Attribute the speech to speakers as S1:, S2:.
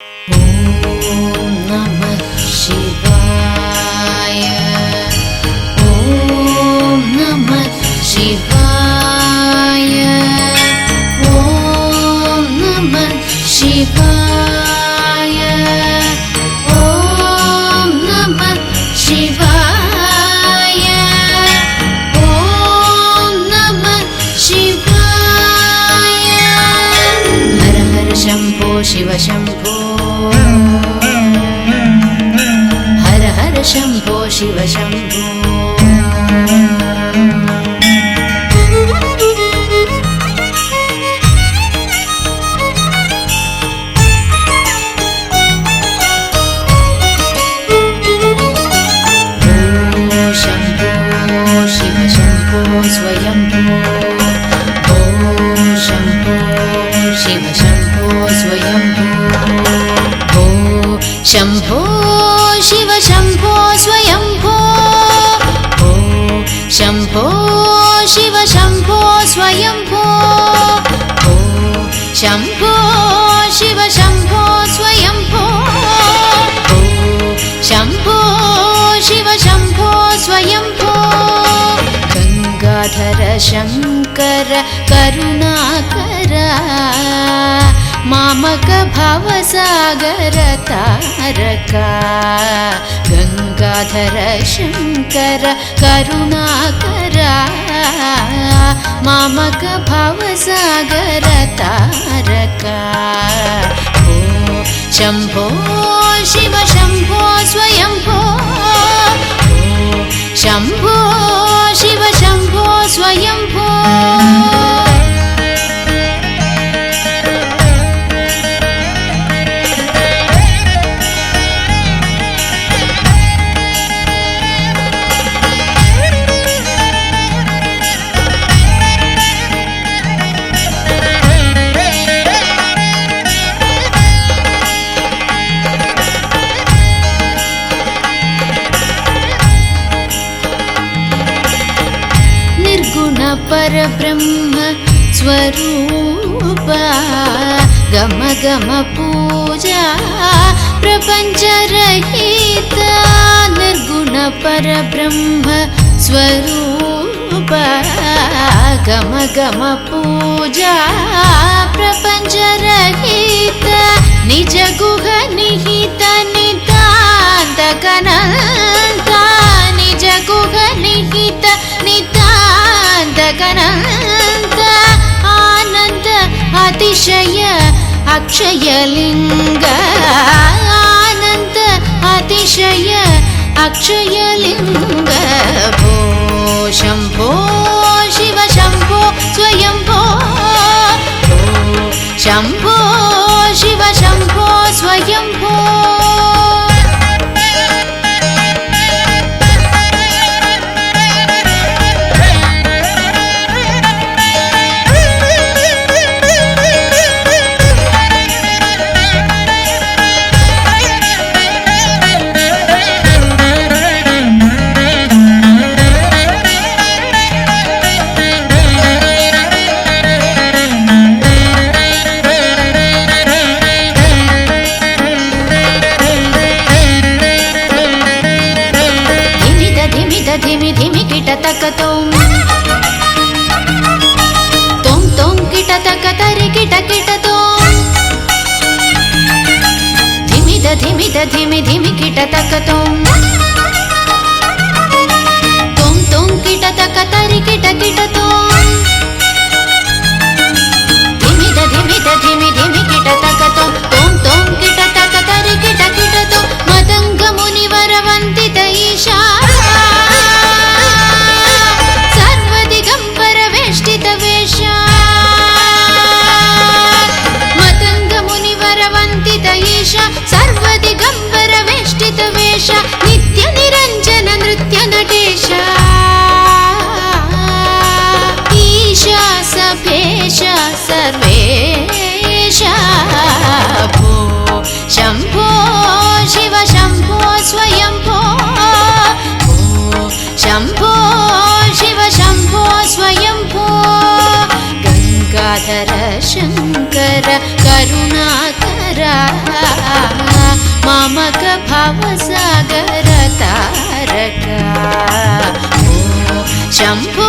S1: ॐ नमः शिवाय। ॐ नमः शिवाय। ॐ नमः शिवाय। ॐ नमः शिवाय। ॐ नमः शिवाय। हर हर शम्भो शिव शम्भो। हर हर शम्भो शिव शम्भो। स्वयंभो ॐ शम्भो शिव शम्भो स्वयंभो ॐ शम्भो शिव शम्भो स्वयंभो ॐ शम्भो शिव शम्भो स्वयंभो ॐ शम्भो शिव शम्भो स्वयंभो ॐ शम्भो शिव शम्भो स्वयंभो। गंगाधर शंकर करुणाकर मामक भवसागर तारका। गंगाधर शंकर करुणाकर मामक भवसागर तारका। ओ शंभो शिव शंभो स्वयंभो शंभो शिव शंभो स्वयंभो। परब्रह्म स्वरूप गम गम पूजा प्रपंच रहित। निर्गुण परब्रह्म स्वरूप गम गम पूजा प्रपंच रहित। निज गुह निहित नितांत गणंता। निज गुह निहित नितांत गणंत। आनंद अतिशय अक्षय लिंग। आनंद अतिशय अक्षय लिंग। भो शंभो शिव शंभो स्वयंभो शंभो शिव शंभो स्वयंभो। धिमि धिमि किट तक तोम तोम तोम किट तक तरि किट किट तोम। धिमि धिमि धिमि किट तक तोम तोम तोम किट तक तरि किट किट तोम। धिमि धिमि धिमि किट तक तोम तोम तोम किट तक तरि किट किट तोम। मदंग मुनिवर वंदित ईशा सर्वदिगंबर वेष्टित वेश। नित्य निरंजन नृत्य नटेश। ईशा सभेश सर्वेश। भो शंभो शिव शंभो स्वयंभो शंभो शिव शंभो स्वयंभो। गंगाधर शंकर करुणाकर भवसागर तारका शम्भो